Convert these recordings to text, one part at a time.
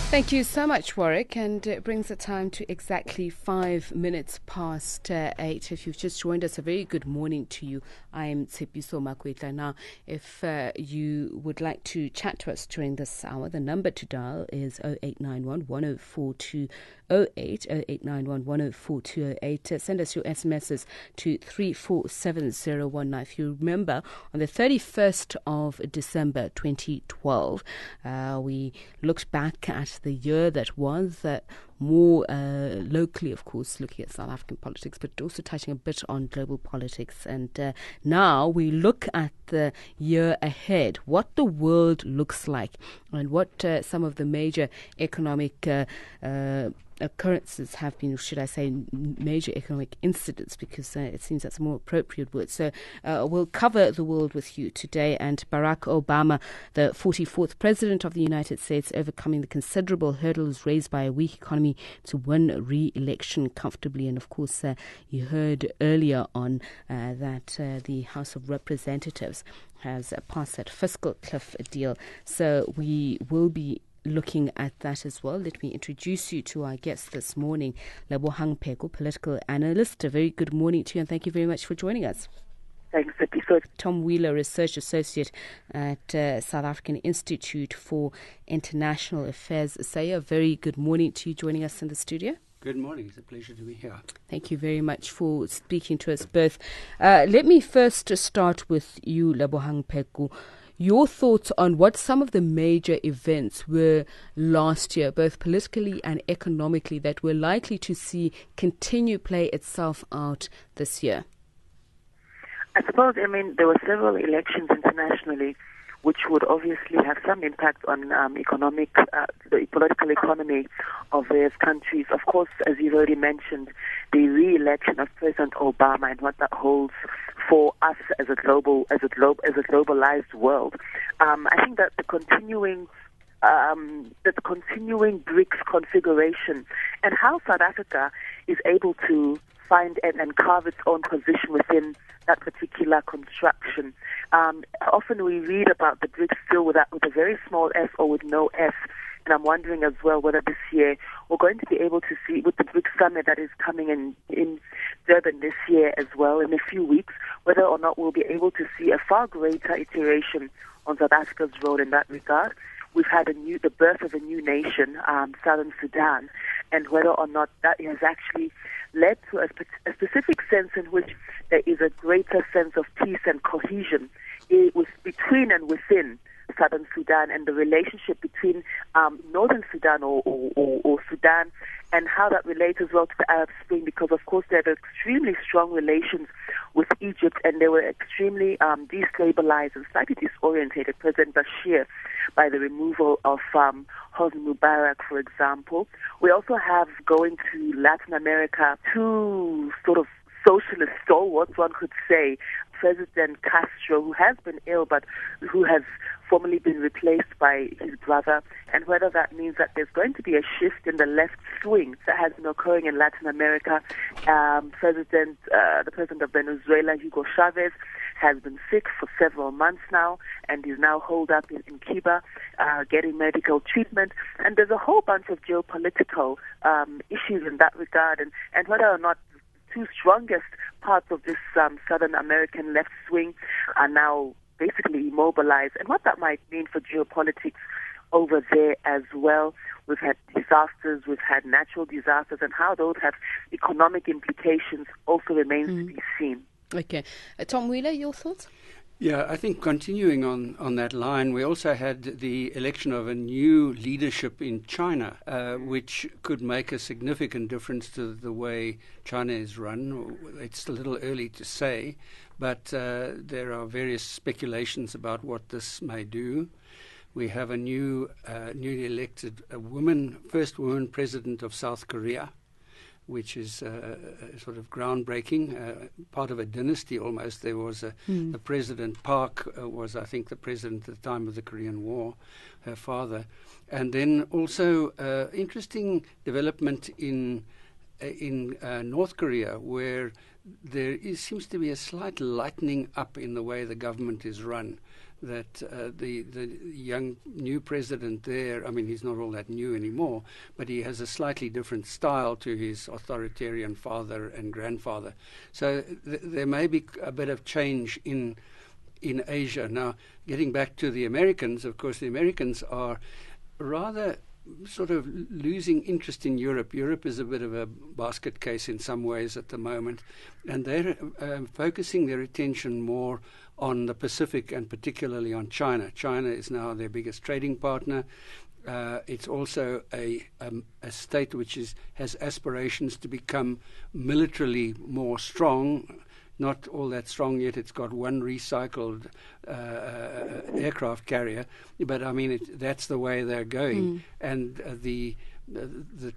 Thank you so much, Warwick, and it brings the time to exactly 5 minutes past 8. If you've just joined us, a very good morning to you. I'm Tshepiso Makwetla. Now, if you would like to chat to us during this hour, the number to dial is 0891 104208, 0891 104208. Send us your SMSs to 34701. Now, if you remember, on the 31st of December 2012, we looked back at the year that was, more locally, of course, looking at South African politics, but also touching a bit on global politics. And now we look at the year ahead, what the world looks like, and what some of the major economic occurrences have been, should I say, major economic incidents, because it seems that's a more appropriate word. So we'll cover the world with you today. And Barack Obama, the 44th president of the United States, overcoming the considerable hurdles raised by a weak economy to win re-election comfortably. And of course, you heard earlier on that the House of Representatives has passed that fiscal cliff deal. So we will be looking at that as well. Let me introduce you to our guest this morning, Lebohang Pheko, political analyst. A very good morning to you, and thank you very much for joining us. Thanks, Tshepiso. Tom Wheeler, research associate at South African Institute for International Affairs. Say a very good morning to you, joining us in the studio. Good morning. It's a pleasure to be here. Thank you very much for speaking to us both. Let me first start with you, Lebohang Pheko. Your thoughts on what some of the major events were last year, both politically and economically, that we're likely to see continue play itself out this year? I suppose, there were several elections internationally which would obviously have some impact on the political economy of various countries. Of course, as you've already mentioned, the re-election of President Obama and what that holds for us as a globalized world. I think that the continuing BRICS configuration and how South Africa is able to find and carve its own position within that particular construction. Often we read about the BRICS still with a very small s or with no s, and I'm wondering as well whether this year we're going to be able to see, with the BRICS summit that is coming in Durban this year as well in a few weeks, whether or not we'll be able to see a far greater iteration on South Africa's role in that regard. We've had the birth of a new nation, Southern Sudan, and whether or not that has actually led to a specific sense in which there is a greater sense of peace and cohesion between and within Southern Sudan, and the relationship between Northern Sudan or Sudan, and how that relates as well to the Arab Spring, because of course they have extremely strong relations with Egypt, and they were extremely destabilized and slightly disorientated, President Bashir, by the removal of Hosni Mubarak, for example. We also have, going to Latin America, two sort of socialist stalwarts, one could say, President Castro, who has been ill but who has formally been replaced by his brother, and whether that means that there's going to be a shift in the left swing that has been occurring in Latin America. The president of Venezuela, Hugo Chavez, has been sick for several months now and is now holed up in Cuba getting medical treatment. And there's a whole bunch of geopolitical issues in that regard, and whether or not two strongest parts of this Southern American left swing are now basically immobilized, and what that might mean for geopolitics over there as well. We've had disasters, we've had natural disasters, and how those have economic implications also remains to be seen. Okay. Tom Wheeler, your thoughts? Yeah, I think continuing on that line, we also had the election of a new leadership in China, which could make a significant difference to the way China is run. It's a little early to say, but there are various speculations about what this may do. We have a newly elected first woman president of South Korea, which is sort of groundbreaking, part of a dynasty almost. There was the President Park was, I think, the president at the time of the Korean War, her father. And then also interesting development in North Korea, where there seems to be a slight lightening up in the way the government is run. that the young new president there, I mean, he's not all that new anymore, but he has a slightly different style to his authoritarian father and grandfather. So there may be a bit of change in Asia. Now, getting back to the Americans, of course, the Americans are rather sort of losing interest in Europe. Europe is a bit of a basket case in some ways at the moment, and they're focusing their attention more on the Pacific and particularly on China. China is now their biggest trading partner. It's also a state which has aspirations to become militarily more strong. Not all that strong yet. It's got one recycled aircraft carrier, but I mean that's the way they're going. And the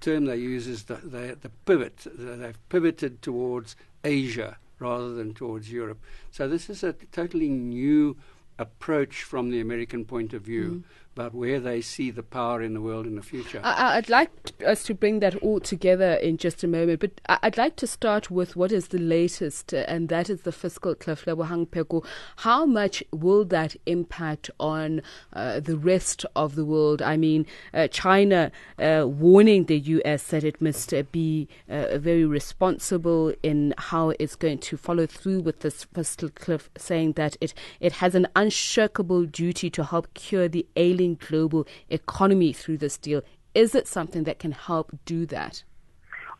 term they use is the pivot. They've pivoted towards Asia rather than towards Europe. So this is a totally new approach from the American point of view about where they see the power in the world in the future. I'd like us to bring that all together in just a moment, but I'd like to start with what is the latest, and that is the fiscal cliff. Lebohang Pheko, how much will that impact on the rest of the world? I mean, China warning the U.S. that it must be very responsible in how it's going to follow through with this fiscal cliff, saying that it has an unshakable duty to help cure the ailing global economy through this deal. Is it something that can help do that?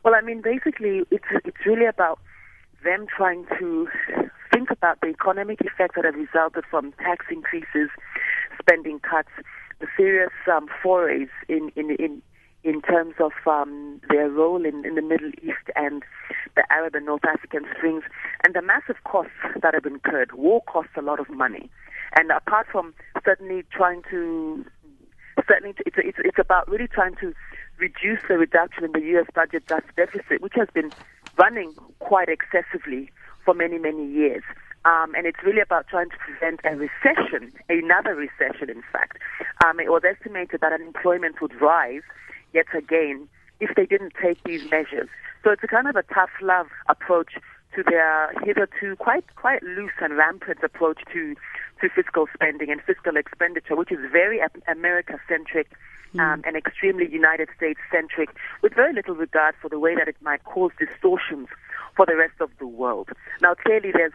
Well, I mean, basically, it's really about them trying to think about the economic effects that have resulted from tax increases, spending cuts, the serious forays in terms of their role in the Middle East and the Arab and North African strings, and the massive costs that have incurred. War costs a lot of money. And apart from it's about really trying to reduce the reduction in the U.S. budget deficit, which has been running quite excessively for many, many years. And it's really about trying to prevent a recession, another recession, in fact. It was estimated that unemployment would rise yet again if they didn't take these measures. So it's a kind of a tough love approach to their hitherto quite loose and rampant approach to fiscal spending and fiscal expenditure, which is very America-centric and extremely United States-centric, with very little regard for the way that it might cause distortions for the rest of the world. Now, clearly, there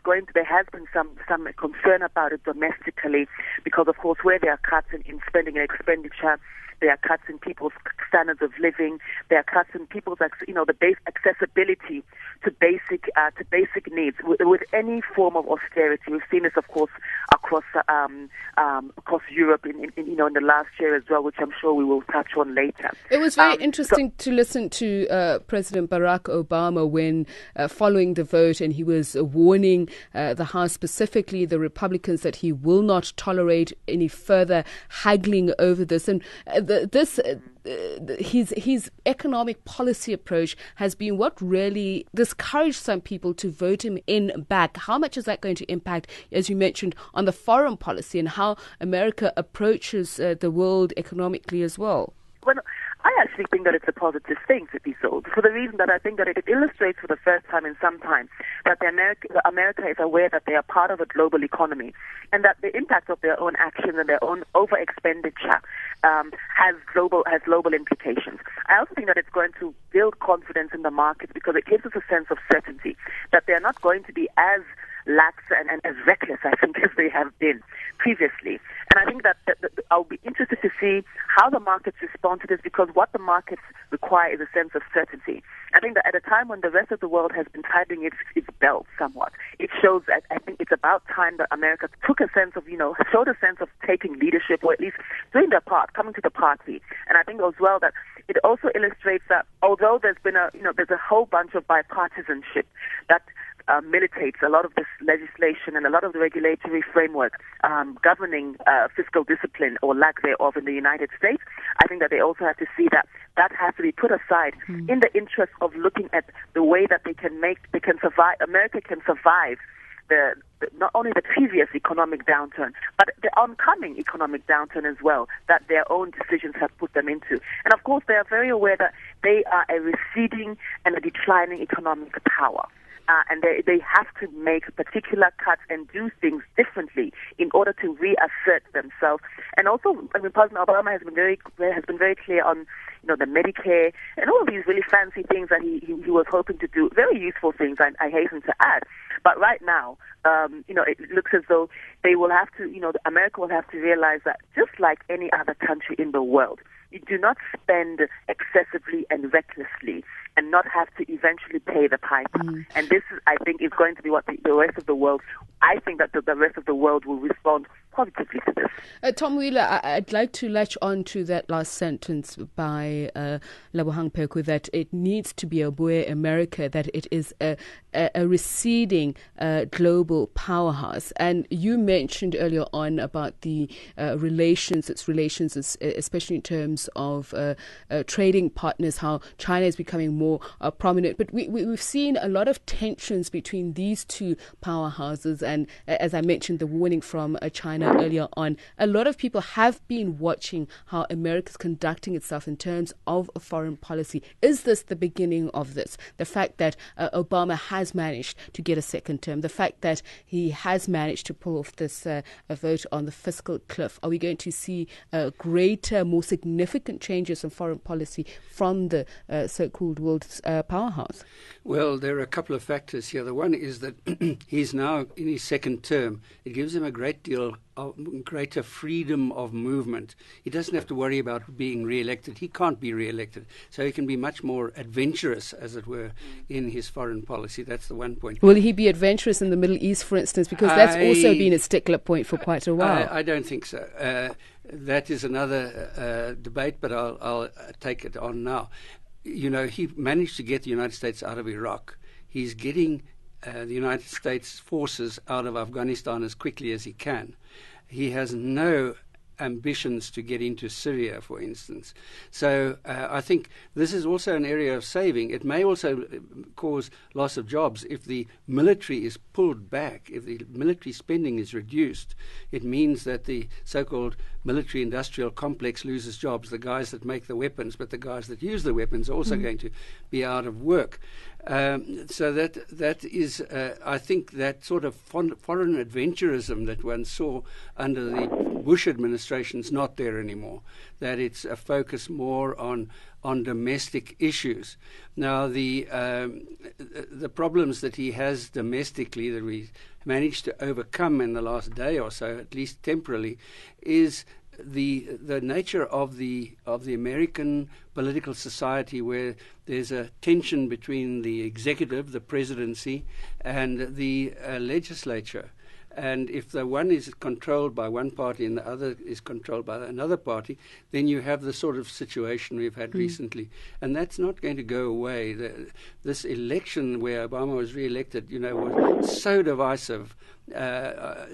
has been some concern about it domestically, because, of course, where there are cuts in spending and expenditure, there are cuts in people's standards of living. There are cuts in people's, the base accessibility to basic needs. With any form of austerity, we've seen this, of course, across Europe in the last year as well, which I'm sure we will touch on later. It was very interesting to listen to President Barack Obama when following the vote, and he was warning the House, specifically the Republicans, that he will not tolerate any further haggling over this. And his economic policy approach has been what really discouraged some people to vote him in back. How much is that going to impact, as you mentioned, on the foreign policy and how America approaches the world economically as well? Well, I actually think that it's a positive thing to be sold, for the reason that I think that it illustrates for the first time in some time that America is aware that they are part of a global economy, and that the impact of their own actions and their own over-expenditure has global implications. I also think that it's going to build confidence in the market, because it gives us a sense of certainty that they are not going to be as lax and as reckless, I think, as they have been previously. And I think that I'll be interested to see how the markets respond to this, because what the markets require is a sense of certainty. I think that at a time when the rest of the world has been tightening its belt somewhat, it shows that I think it's about time that America showed a sense of taking leadership, or at least doing their part, coming to the party. And I think as well that it also illustrates that although there's been there's a whole bunch of bipartisanship that militates a lot of this legislation and a lot of the regulatory framework governing fiscal discipline or lack thereof in the United States, I think that they also have to see that has to be put aside in the interest of looking at the way that America can survive not only the previous economic downturn, but the oncoming economic downturn as well, that their own decisions have put them into. And of course, they are very aware that they are a receding and a declining economic power. and they have to make particular cuts and do things differently in order to reassert themselves. And also, I mean, President Obama has been very clear on, you know, the Medicare and all of these really fancy things that he was hoping to do. Very useful things, I hasten to add. But right now, you know, it looks as though they will have to, you know, America will have to realize that just like any other country in the world, you do not spend excessively and recklessly and not have to eventually pay the piper. And this, I think, is going to be what the rest of the world, I think that the rest of the world will respond positively to this. Tom Wheeler, I'd like to latch on to that last sentence by Lebohang Pheko, that it needs to be aware, America, that it is a receding global powerhouse. And you mentioned earlier on about the relations, especially in terms of trading partners, how China is becoming more prominent. But we've seen a lot of tensions between these two powerhouses. And as I mentioned, the warning from China earlier on, a lot of people have been watching how America is conducting itself in terms of a foreign policy. Is this the beginning of this? The fact that Obama has managed to get a second term, the fact that he has managed to pull off this a vote on the fiscal cliff. Are we going to see greater, more significant changes in foreign policy from the so-called world powerhouse? Well, there are a couple of factors here. The one is that he's now in his second term. It gives him a great deal of greater freedom of movement. He doesn't have to worry about being re-elected. He can't be re-elected. So he can be much more adventurous, as it were, in his foreign policy. That's the one point. Will he be adventurous in the Middle East, for instance? Because that's also been a stickler point for quite a while. I don't think so. That is another debate, but I'll take it on now. You know, he managed to get the United States out of Iraq. He's getting the United States forces out of Afghanistan as quickly as he can. He has no ambitions to get into Syria, for instance. So I think this is also an area of saving. It may also cause loss of jobs if the military is pulled back, if the military spending is reduced. It means that the so-called military-industrial complex loses jobs, the guys that make the weapons, but the guys that use the weapons are also going to be out of work. So that is, I think, that sort of foreign adventurism that one saw under the Bush administration is not there anymore. That it's a focus more on domestic issues. Now, the problems that he has domestically that we managed to overcome in the last day or so, at least temporarily, is the nature of the American political society, where there's a tension between the executive, the presidency, and the legislature. And if the one is controlled by one party and the other is controlled by another party, then you have the sort of situation we've had recently. And that's not going to go away. This election where Obama was re-elected, you know, was so divisive. The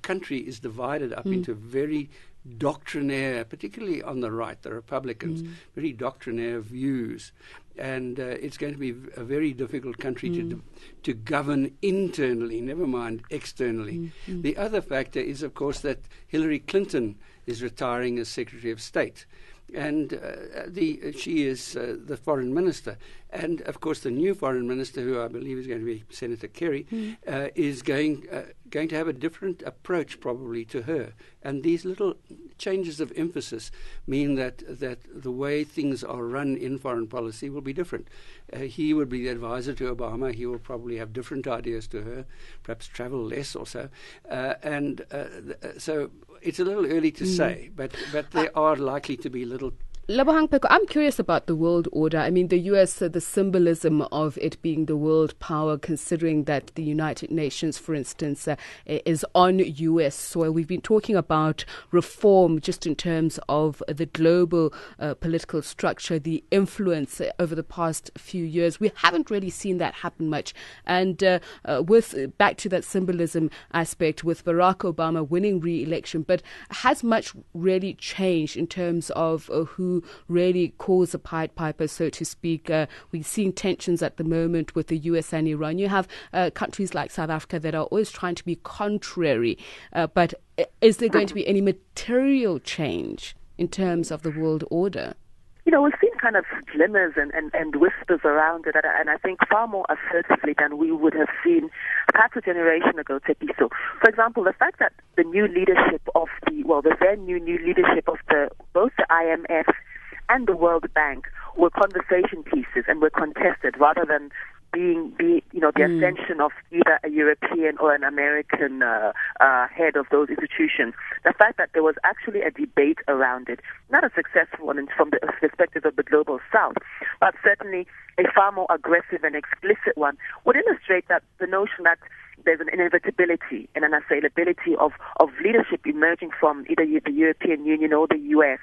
country is divided up into very doctrinaire, particularly on the right, the Republicans, very doctrinaire views. And it's going to be a very difficult country to govern internally, never mind externally. The other factor is, of course, that Hillary Clinton is retiring as Secretary of State. And she is the foreign minister. And, of course, the new foreign minister, who I believe is going to be Senator Kerry, is going to have a different approach probably to her. And these little changes of emphasis mean that the way things are run in foreign policy will be different. He would be the advisor to Obama. He will probably have different ideas to her, perhaps travel less or so. So it's a little early to say, but there are likely to be little. Lebohang Pheko, I'm curious about the world order. I mean, the U.S., the symbolism of it being the world power, considering that the United Nations, for instance, is on U.S. soil. We've been talking about reform just in terms of the global political structure, the influence over the past few years. We haven't really seen that happen much. And with back to that symbolism aspect, with Barack Obama winning re-election, but has much really changed in terms of who really calls the Pied Piper, so to speak? We're seeing tensions at the moment with the US and Iran. You have countries like South Africa that are always trying to be contrary. But is there going to be any material change in terms of the world order? we've seen kind of glimmers and whispers around it, and I think far more assertively than we would have seen perhaps a generation ago, Tepiso. For example, the fact that the new leadership of the then new leadership of both the IMF and the World Bank were conversation pieces and were contested rather than being the ascension of either a European or an American head of those institutions. The fact that there was actually a debate around it, not a successful one from the perspective of the global south, but certainly a far more aggressive and explicit one, would illustrate that the notion that there's an inevitability and an assailability of leadership emerging from either the European Union or the US.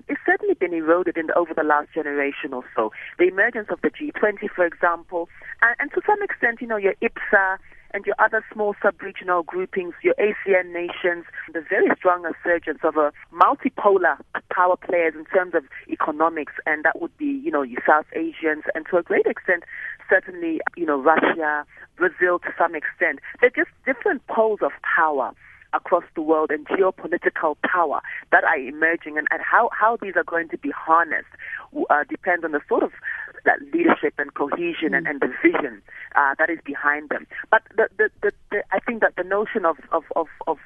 It's certainly been eroded over the last generation or so. The emergence of the G20, for example, and to some extent, your IPSA and your other small sub-regional groupings, your ASEAN nations, the very strong resurgence of a multipolar power players in terms of economics, and that would be, your South Asians, and to a great extent, certainly, Russia, Brazil to some extent. They're just different poles of power across the world and geopolitical power that are emerging, and how these are going to be harnessed depends on the sort of that leadership and cohesion and the vision that is behind them. But I think that the notion of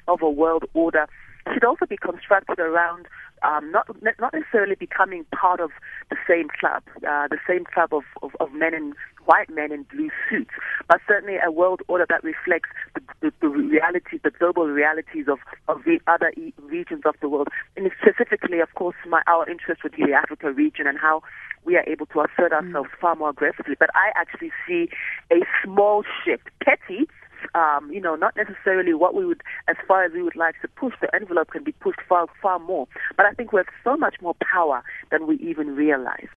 a world order should also be constructed around not necessarily becoming part of the same club of white men in blue suits, but certainly a world order that reflects the realities, the global realities of the other regions of the world. And specifically, of course, our interest would be the Africa region and how we are able to assert ourselves far more aggressively. But I actually see a small shift, petty, not necessarily what we would, as far as we would like to push. The envelope can be pushed far, far more. But I think we have so much more power than we even realize.